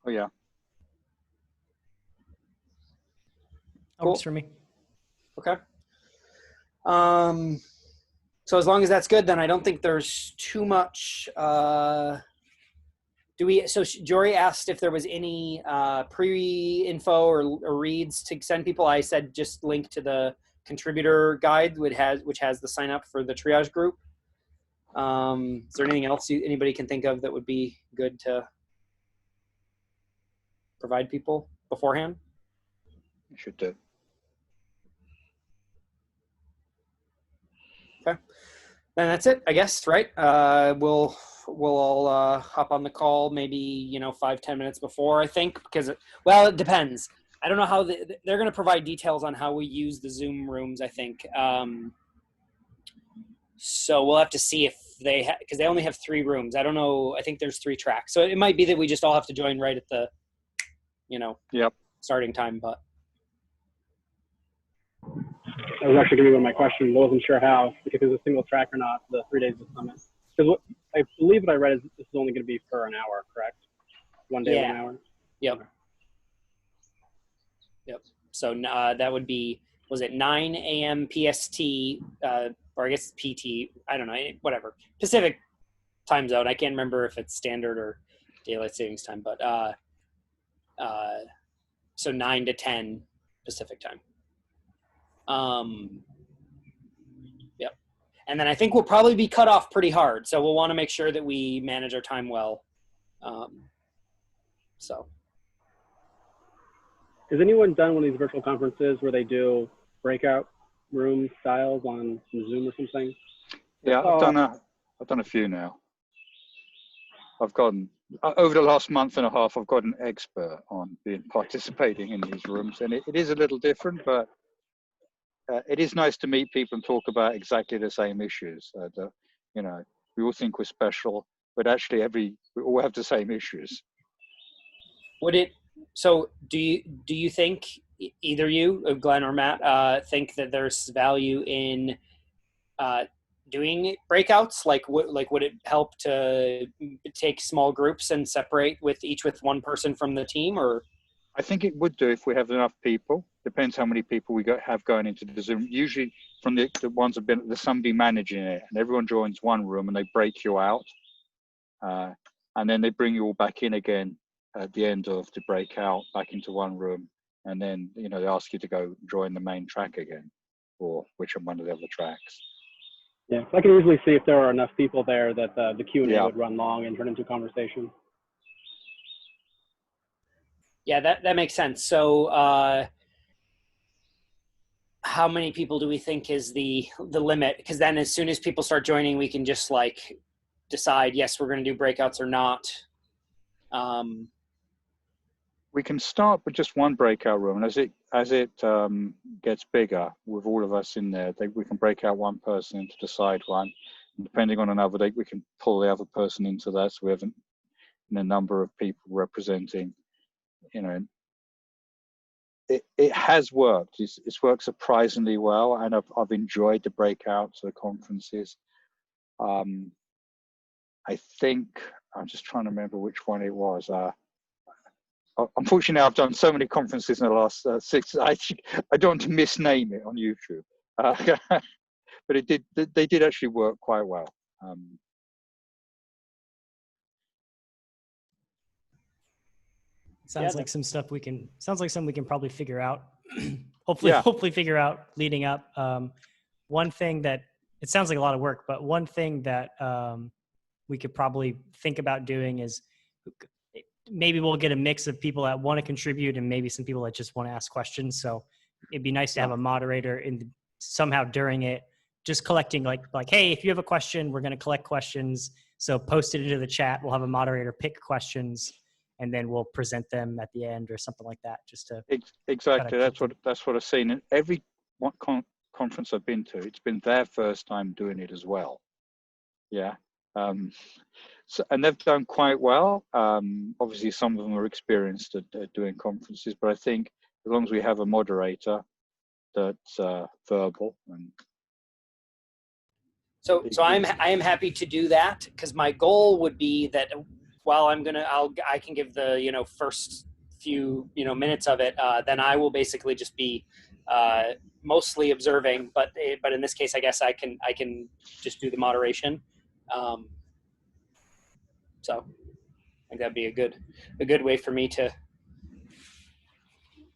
Oh, yeah. Cool. Works for me. Okay. So as long as that's good, then I don't think there's too much. So Jory asked if there was any pre-info or reads to send people. I said just link to the contributor guide, which has the sign up for the triage group. Is there anything else anybody can think of that would be good to provide people beforehand? You should do. Okay, then that's it, I guess, right? We'll all hop on the call maybe 5-10 minutes before, I think, because it depends. I don't know how they're going to provide details on how we use the Zoom rooms, I think. So we'll have to see if because they only have 3 rooms. I don't know. I think there's 3 tracks, so it might be that we just all have to join right at the Yep. starting time. But That was actually going to be one of my questions. I wasn't sure how, if it was a single track or not, the 3 days of summit. Because I believe what I read is this is only going to be for an hour, correct? 1 day, 1 hour? Yep. Okay. Yep. So that would be, was it 9 a.m. PST, or I guess PT, I don't know, whatever. Pacific time zone. I can't remember if it's standard or daylight savings time, but so 9 to 10 Pacific time. Yep. And then I think we'll probably be cut off pretty hard. So we'll want to make sure that we manage our time well. So. Has anyone done one of these virtual conferences where they do breakout room styles on Zoom or something? Yeah, I've done a few now. I've gotten over the last month and a half. I've got an expert on participating in these rooms, and it is a little different, but it is nice to meet people and talk about exactly the same issues. We all think we're special, but actually we all have the same issues. Would it So do you think either you, Glenn or Matt, think that there's value in doing breakouts? Like would it help to take small groups and separate with one person from the team, or? I think it would do if we have enough people. Depends how many people we have going into the Zoom. Usually from the ones have been, there's somebody managing it, and everyone joins one room and they break you out. And then they bring you all back in again at the end of the breakout, back into one room. And then, they ask you to go join the main track again, or which are one of the other tracks. Yeah, so I can easily see if there are enough people there that the Q&A Yeah. would run long and turn into a conversation. Yeah, that makes sense. So how many people do we think is the limit? Because then as soon as people start joining, we can just like decide, yes, we're going to do breakouts or not. We can start with just one breakout room, and as it gets bigger, with all of us in there, we can break out one person into the side one. And depending on another day, we can pull the other person into that, so we have a number of people representing. It has worked. It's worked surprisingly well, and I've enjoyed the breakouts, the conferences. I think I'm just trying to remember which one it was. Unfortunately, I've done so many conferences in the last 6. I don't want to misname it on YouTube, but they did actually work quite well. Sounds like something we can probably figure out. Hopefully figure out leading up. One thing that it sounds like a lot of work, but one thing that we could probably think about doing is maybe we'll get a mix of people that want to contribute and maybe some people that just want to ask questions. So it'd be nice to have a moderator somehow during it, just collecting like, hey, if you have a question, we're going to collect questions. So post it into the chat. We'll have a moderator pick questions, and then we'll present them at the end or something like that. Just to exactly. That's what I've seen in every conference I've been to. It's been their first time doing it as well. Yeah. And they've done quite well. Obviously, some of them are experienced at doing conferences, but I think as long as we have a moderator that's verbal and so I am happy to do that, because my goal would be that while I can give the first few minutes of it, then I will basically just be mostly observing, but in this case I guess I can just do the moderation. So I think that'd be a good way for me to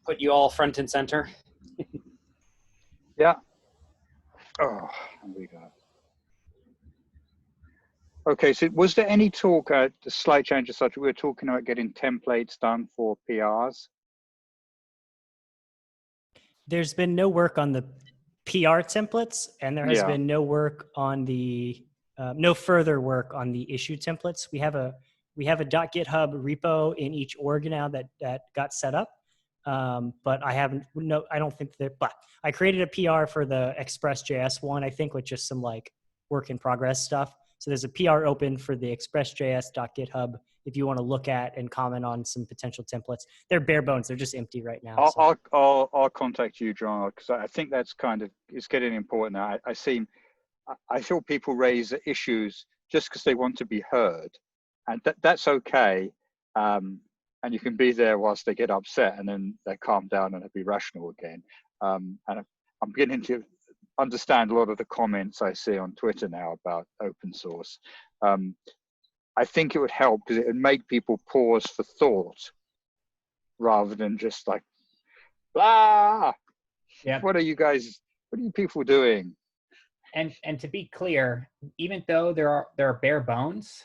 put you all front and center. Yeah. Oh, here we go. Okay, so was there any talk, the slight change of such, we were talking about getting templates done for PRs? There's been no work on the PR templates, and there has been no work on no further work on the issue templates. We have a .github repo in each org now that got set up. But I don't think that, but I created a PR for the Express.js one, I think, with just some like work in progress stuff. So there's a PR open for the Express.js.github if you want to look at and comment on some potential templates. They're bare bones. They're just empty right now. I'll contact you, John, because I think that's it's getting important now. I feel people raise issues just because they want to be heard, and that's okay. And you can be there whilst they get upset, and then they calm down and be rational again. And I'm beginning to understand a lot of the comments I see on Twitter now about open source. I think it would help because it would make people pause for thought rather than just like, blah. Yeah. What are you people doing? And to be clear, even though there are bare bones,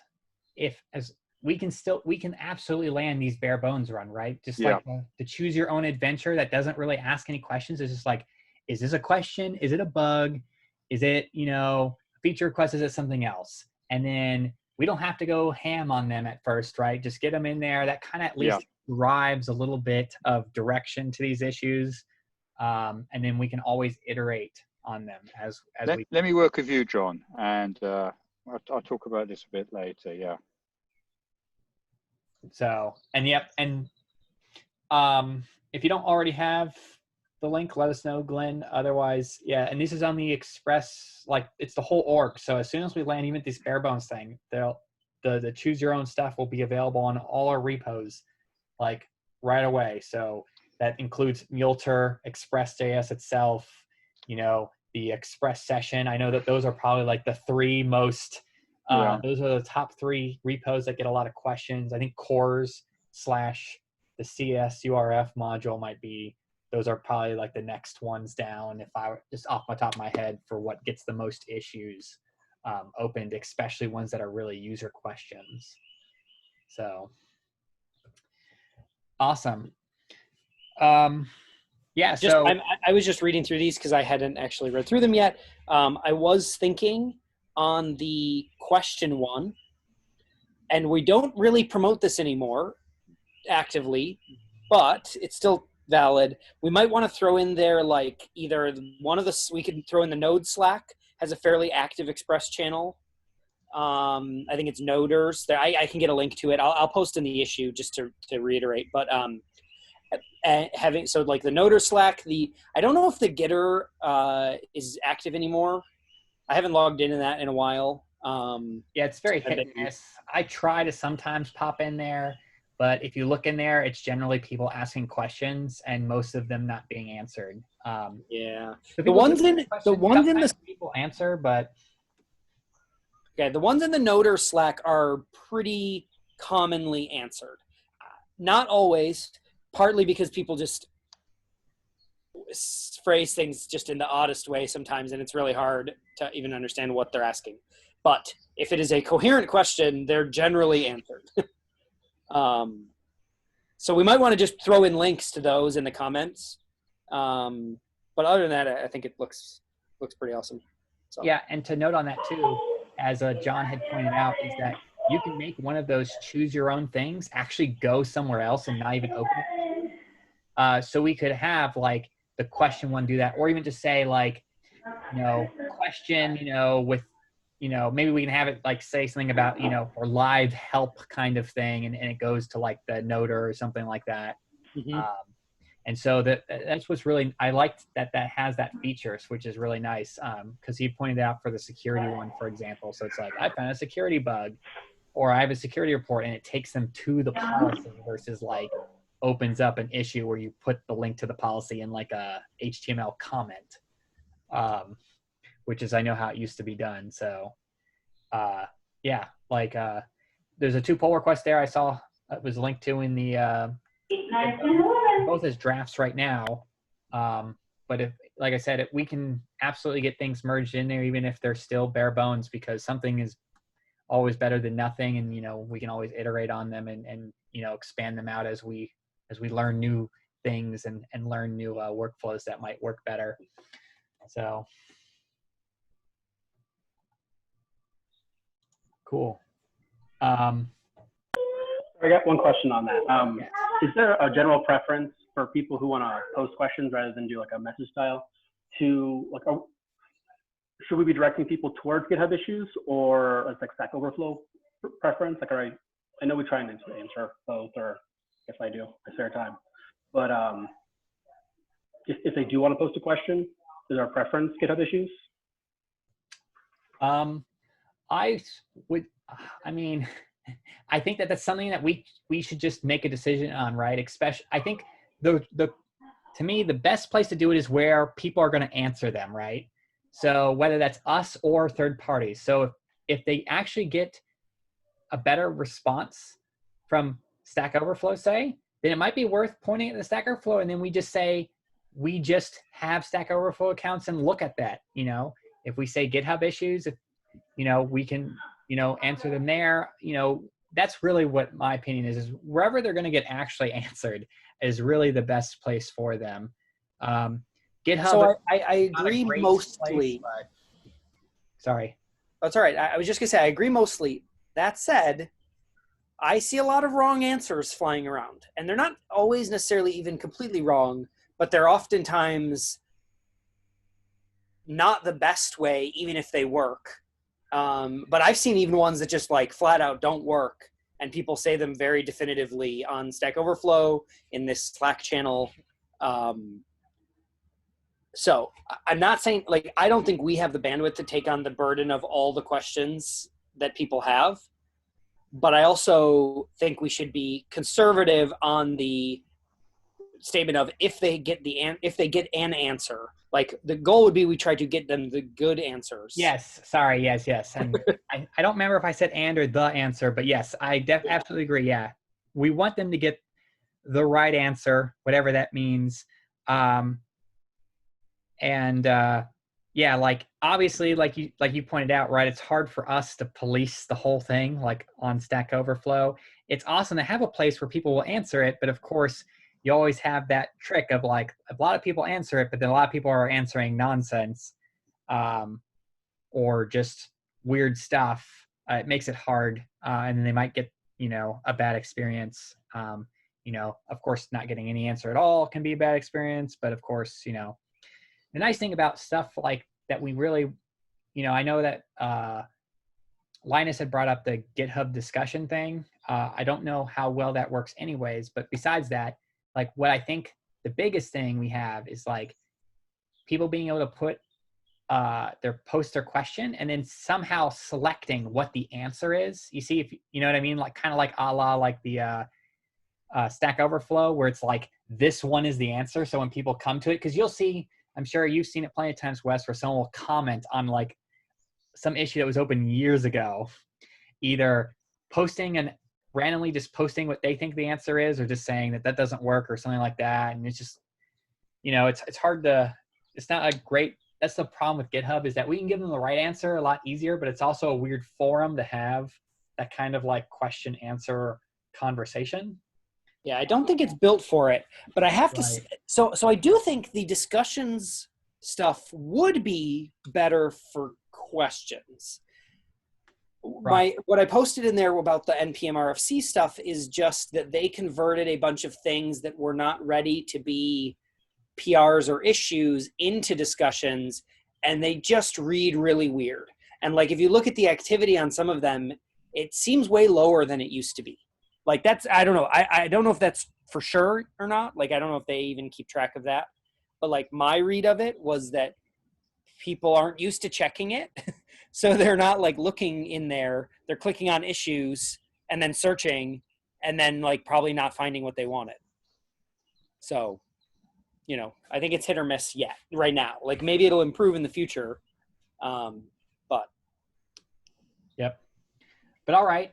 we can absolutely land these bare bones run, right? Just like the choose your own adventure that doesn't really ask any questions. It's just like, is this a question? Is it a bug? Is it, feature request? Is it something else? And then we don't have to go ham on them at first, right? Just get them in there. That kind of at least drives a little bit of direction to these issues. And then we can always iterate on them as let me work with you, John, and I'll talk about this a bit later. Yeah. So, and If you don't already have the link, let us know, Glenn. Otherwise, yeah. And this is on the Express, like it's the whole org. So as soon as we land even this bare bones thing, the choose your own stuff will be available on all our repos, like right away. So that includes Multer, Express.js itself, the Express session. I know that those are probably like the three most, those are the top three repos that get a lot of questions. I think cores / the CSURF module might be, those are probably like the next ones down if I were just off my top of my head for what gets the most issues opened, especially ones that are really user questions. So awesome. Yeah, so I was just reading through these because I hadn't actually read through them yet. I was thinking on the question one, and we don't really promote this anymore actively, but it's still valid. We might want to throw in there like either we could throw in the Node Slack has a fairly active Express channel. I think it's Noders. There, I can get a link to it. I'll post in the issue just to reiterate. But having so like the Noder Slack, I don't know if the Gitter is active anymore. I haven't logged into that in a while. Yeah, it's very hit and miss. I try to sometimes pop in there, but if you look in there, it's generally people asking questions and most of them not being answered. Yeah, so the ones in the people answer, but okay, the ones in the Noder Slack are pretty commonly answered. Not always, partly because people just phrase things just in the oddest way sometimes, and it's really hard to even understand what they're asking. But if it is a coherent question, they're generally answered. So we might want to just throw in links to those in the comments. But other than that, I think it looks pretty awesome. So. Yeah, and to note on that too, as John had pointed out, is that you can make one of those choose your own things actually go somewhere else and not even open it. So we could have like the question one do that, or even just say like, question, with, maybe we can have it like say something about, for live help kind of thing, and it goes to like the Noder or something like that. Mm-hmm. And so that's what's really, I liked that has that feature, which is really nice, because he pointed out for the security one, for example. So it's like, I found a security bug, or I have a security report, and it takes them to the policy versus like opens up an issue where you put the link to the policy in like a HTML comment, which is, I know how it used to be done. So yeah, like there's a 2 pull request there I saw it was linked to in the both as drafts right now. But if, like I said, we can absolutely get things merged in there, even if they're still bare bones, because something is always better than nothing. And, we can always iterate on them and expand them out as we learn new things and learn new workflows that might work better. So cool. I got one question on that. Yes. Is there a general preference for people who want to post questions rather than do like a message style to like, should we be directing people towards GitHub issues or like Stack Overflow preference? Like, I know we try and answer both, or if I do, I spare time. But if they do want to post a question, is our preference GitHub issues? I think that's something that we should just make a decision on, right? Especially, I think to me, the best place to do it is where people are going to answer them, right? So whether that's us or third parties. So if they actually get a better response from Stack Overflow, say, then it might be worth pointing at the Stack Overflow, and then we just say, we just have Stack Overflow accounts and look at that. If we say GitHub issues, if we can answer them there. That's really what my opinion is wherever they're going to get actually answered is really the best place for them. GitHub. So I agree mostly. Sorry. That's all right. I was just gonna say I agree mostly. That said, I see a lot of wrong answers flying around, and they're not always necessarily even completely wrong, but they're oftentimes not the best way, even if they work. But I've seen even ones that just like flat out don't work. and people say them very definitively on Stack Overflow in this Slack channel. So I'm not saying, like, I don't think we have the bandwidth to take on the burden of all the questions that people have, but I also think we should be conservative on the statement of if they get an answer. Like, the goal would be we try to get them the good answers. Yes, sorry, yes. And I don't remember if I said and or the answer, but yes, I absolutely agree. Yeah, we want them to get the right answer, whatever that means. Yeah, like, obviously, like you pointed out, right, it's hard for us to police the whole thing, like on Stack Overflow. It's awesome to have a place where people will answer it, but of course you always have that trick of, like, a lot of people answer it, but then a lot of people are answering nonsense, or just weird stuff. It makes it hard, and then they might get, a bad experience. Of course, not getting any answer at all can be a bad experience, but of course, the nice thing about stuff like that, we really, I know that Linus had brought up the GitHub discussion thing. I don't know how well that works anyways, but besides that, like, what I think the biggest thing we have is, like, people being able to put post their question and then somehow selecting what the answer is. You see, if you know what I mean, like, kind of like a la like the Stack Overflow, where it's like, this one is the answer. So when people come to it, because you'll see, I'm sure you've seen it plenty of times, Wes, where someone will comment on, like, some issue that was open years ago, either randomly just posting what they think the answer is, or just saying that doesn't work or something like that. And it's just, it's hard to, it's not a great, that's the problem with GitHub, is that we can give them the right answer a lot easier, but it's also a weird forum to have that kind of, like, question answer conversation. Yeah, I don't think it's built for it, but I have to. Right. So I do think the discussions stuff would be better for questions. Right. What I posted in there about the NPM RFC stuff is just that they converted a bunch of things that were not ready to be PRs or issues into discussions, and they just read really weird. And, like, if you look at the activity on some of them, it seems way lower than it used to be. Like, that's, I don't know. I don't know if that's for sure or not. Like, I don't know if they even keep track of that. But, like, my read of it was that people aren't used to checking it. So they're not, like, looking in there. They're clicking on issues and then searching and then, like, probably not finding what they wanted. So, I think it's hit or miss right now. Like, maybe it'll improve in the future. But. Yep. But all right.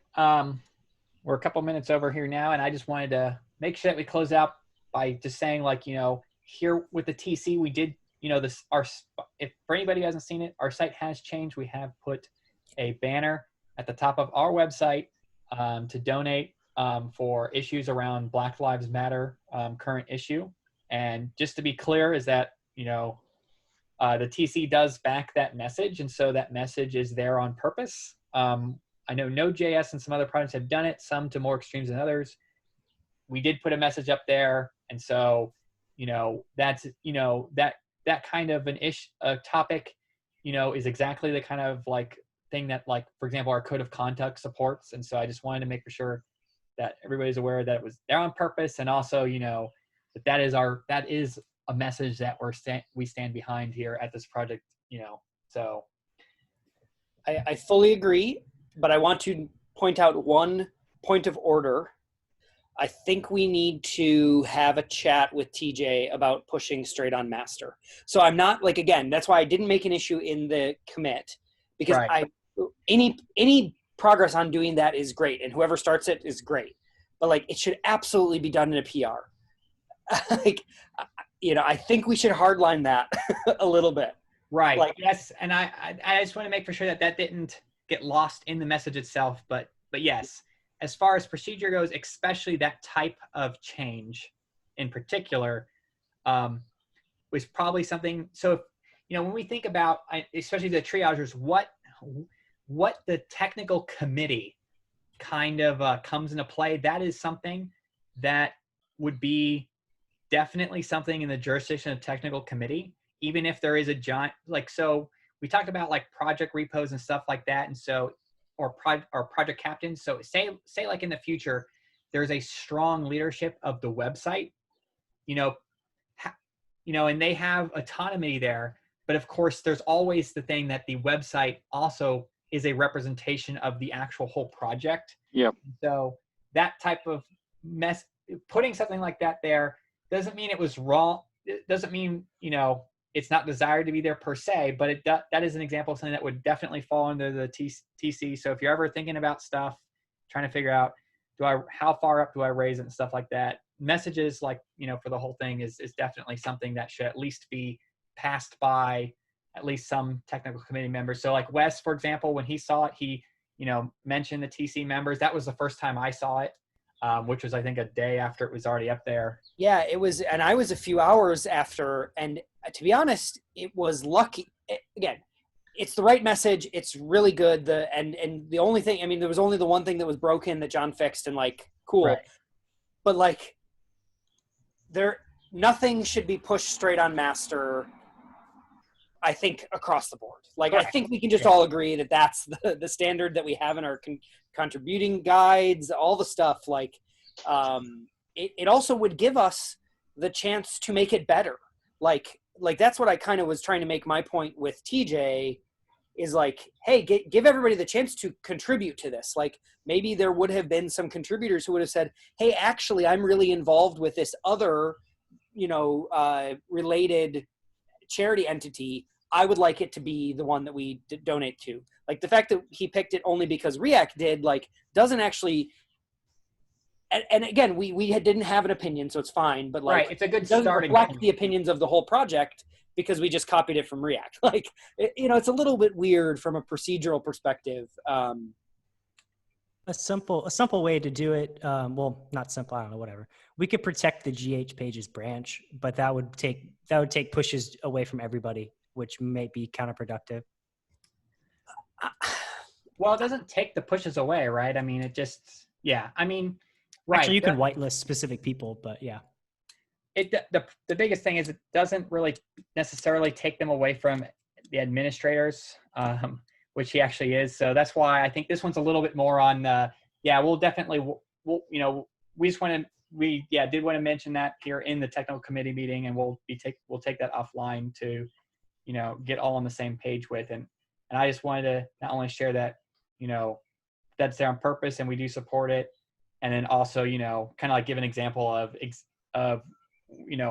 We're a couple minutes over here now, and I just wanted to make sure that we close out by just saying, like, here with the TC, we did, if for anybody who hasn't seen it, our site has changed. We have put a banner at the top of our website to donate for issues around Black Lives Matter current issue. And just to be clear is that, the TC does back that message, and so that message is there on purpose. I know Node.js and some other projects have done it, some to more extremes than others. We did put a message up there, and so, that's, that kind of a topic, is exactly the kind of, like, thing that, like, for example, our code of conduct supports. And so I just wanted to make sure that everybody's aware that it was there on purpose, and also, that is a message that we stand behind here at this project, so. I fully agree, but I want to point out one point of order. I think we need to have a chat with TJ about pushing straight on master. So I'm not, like, again, that's why I didn't make an issue in the commit, because Right. any progress on doing that is great, and whoever starts it is great. But, like, it should absolutely be done in a PR. Like, I think we should hardline that a little bit. Right. Like, yes. And I just want to make for sure that didn't get lost in the message itself. But yes, as far as procedure goes, especially that type of change in particular, was probably something. So, when we think about, especially the triagers, what the technical committee kind of comes into play, that is something that would be definitely something in the jurisdiction of technical committee, even if there is a giant, like, so we talked about, like, project repos and stuff like that. And so or project captains. So say like in the future, there's a strong leadership of the website, you know, and they have autonomy there. But of course, there's always the thing that the website also is a representation of the actual whole project. Yeah. So that type of putting something like that there doesn't mean it was wrong. It doesn't mean, it's not desired to be there per se, but that is an example of something that would definitely fall under the TC. So if you're ever thinking about stuff, trying to figure out, how far up do I raise it and stuff like that, messages like, for the whole thing is definitely something that should at least be passed by at least some technical committee members. So like Wes, for example, when he saw it, he, mentioned the TC members. That was the first time I saw it, which was, I think, a day after it was already up there. Yeah, it was, and I was a few hours after, and to be honest, it was lucky. Again, it's the right message. It's really good. And the only thing, I mean, there was only the one thing that was broken that John fixed, and like, cool. Right. But like, nothing should be pushed straight on master, I think, across the board. Like, correct. I think we can just all agree that that's the standard that we have in our contributing guides, all the stuff. Like, it also would give us the chance to make it better. Like that's what I kind of was trying to make my point with TJ is like, hey, give everybody the chance to contribute to this. Like maybe there would have been some contributors who would have said, hey, actually, I'm really involved with this other, related charity entity. I would like it to be the one that we donate to. Like the fact that he picked it only because React did, like, doesn't actually. And again, we didn't have an opinion, so it's fine. But like, right, it's a good it doesn't starting reflect point. The opinions of the whole project because we just copied it from React. Like, it's a little bit weird from a procedural perspective. A simple way to do it. Well, not simple. I don't know. Whatever. We could protect the GH pages branch, but that would take pushes away from everybody, which may be counterproductive. Well, it doesn't take the pushes away, right? I mean, it just, yeah. I mean, right. Actually, you can whitelist specific people, but yeah. The biggest thing is it doesn't really necessarily take them away from the administrators, which he actually is. So that's why I think this one's a little bit more on. We'll definitely, we did want to mention that here in the technical committee meeting, and we'll take that offline to, get all on the same page with. And I just wanted to not only share that, that's there on purpose and we do support it, and then also, kind of like give an example of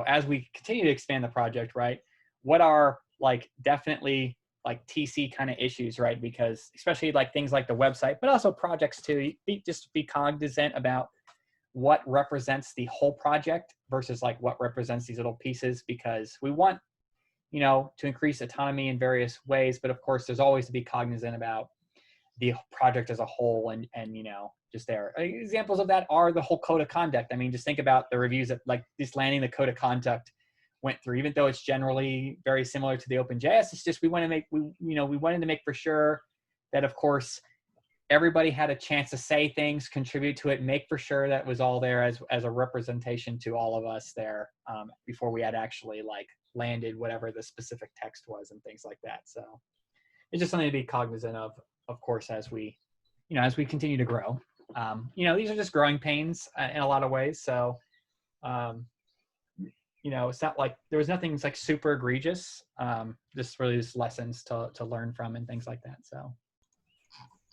as we continue to expand the project, right? What are like definitely like TC kind of issues, right? Because especially like things like the website, but also projects too, just be cognizant about what represents the whole project versus like what represents these little pieces, because we want, to increase autonomy in various ways. But of course, there's always to be cognizant about the project as a whole and just there. Examples of that are the whole code of conduct. I mean, just think about the reviews that like this landing the code of conduct went through, even though it's generally very similar to the OpenJS. It's just we wanted to make for sure that, of course, everybody had a chance to say things, contribute to it, make for sure that was all there as a representation to all of us there before we had actually like landed whatever the specific text was and things like that. So it's just something to be cognizant of course, as we continue to grow. These are just growing pains in a lot of ways. So, it's not like there was nothing like super egregious. Just really just lessons to learn from and things like that. So.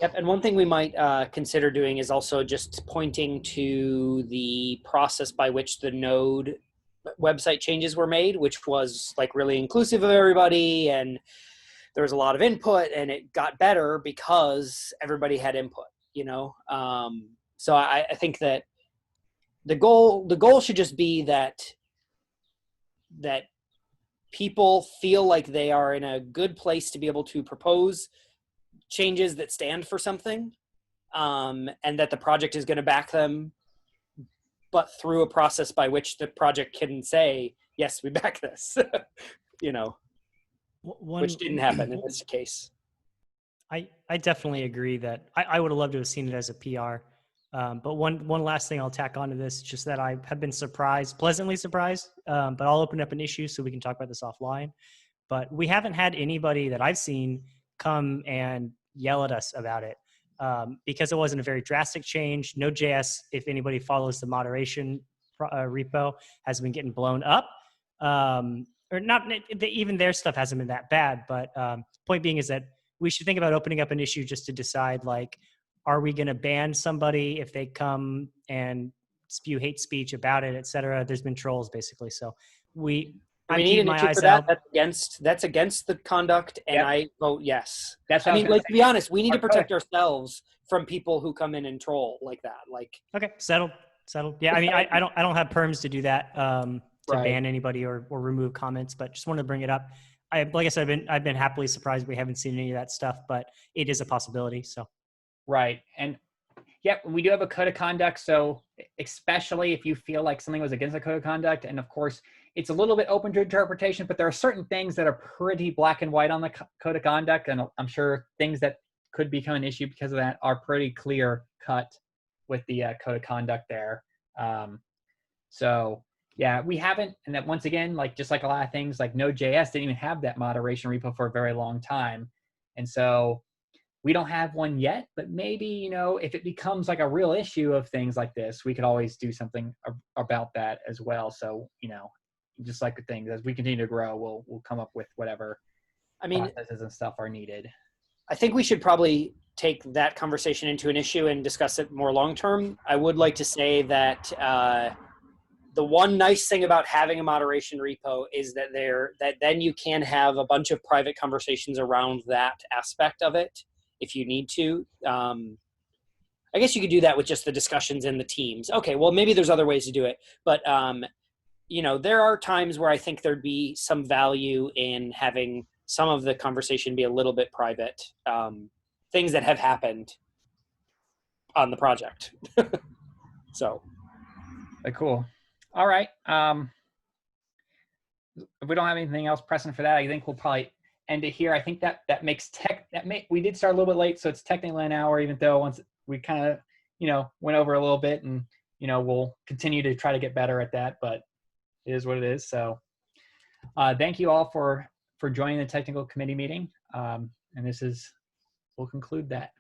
Yep, and one thing we might consider doing is also just pointing to the process by which the Node website changes were made, which was like really inclusive of everybody, and there was a lot of input, and it got better because everybody had input. So I think that the goal should just be that people feel like they are in a good place to be able to propose changes that stand for something, and that the project is going to back them, but through a process by which the project can say, yes, we back this, which didn't happen in this case. I definitely agree that I would have loved to have seen it as a PR. But one last thing I'll tack onto this, just that I have been pleasantly surprised, but I'll open up an issue so we can talk about this offline. But we haven't had anybody that I've seen come and yell at us about it. because it wasn't a very drastic change. Node.js, if anybody follows the moderation repo, has been getting blown up. Or not, even their stuff hasn't been that bad. But point being is that we should think about opening up an issue just to decide, like, are we going to ban somebody if they come and spew hate speech about it, et cetera? There's been trolls, basically. So we I'm need keeping an my issue eyes for that. out. That's against the conduct, and Yep. I vote yes. That's I what mean, was gonna like, to be honest, we need to Our code- protect ourselves from people who come in and troll like that. Like, Okay, settled. Yeah, I mean, I don't have perms to do that, to Right. ban anybody or remove comments, but just wanted to bring it up. Like I said, I've been happily surprised we haven't seen any of that stuff, but it is a possibility. So Right. And yeah, we do have a code of conduct. So especially if you feel like something was against the code of conduct, and of course it's a little bit open to interpretation, but there are certain things that are pretty black and white on the code of conduct. And I'm sure things that could become an issue because of that are pretty clear cut with the code of conduct there. So yeah, we haven't, and that once again, like just like a lot of things, like Node.js didn't even have that moderation repo for a very long time. And so we don't have one yet, but maybe, you know, if it becomes like a real issue of things like this, we could always do something about that as well. So, you know, just like the things, as we continue to grow, we'll come up with whatever processes and stuff are needed. I think we should probably take that conversation into an issue and discuss it more long term. I would like to say that the one nice thing about having a moderation repo is that then you can have a bunch of private conversations around that aspect of it if you need to. I guess you could do that with just the discussions in the teams. Okay, well, maybe there's other ways to do it, but you know, there are times where I think there'd be some value in having some of the conversation be a little bit private, things that have happened on the project. So. Cool. All right. If we don't have anything else pressing for that, I think we'll probably end it here. I think that makes we did start a little bit late, so it's technically an hour, even though once we kind of, you know, went over a little bit, and, you know, we'll continue to try to get better at that, but it is what it is. So thank you all for joining the technical committee meeting. And we'll conclude that.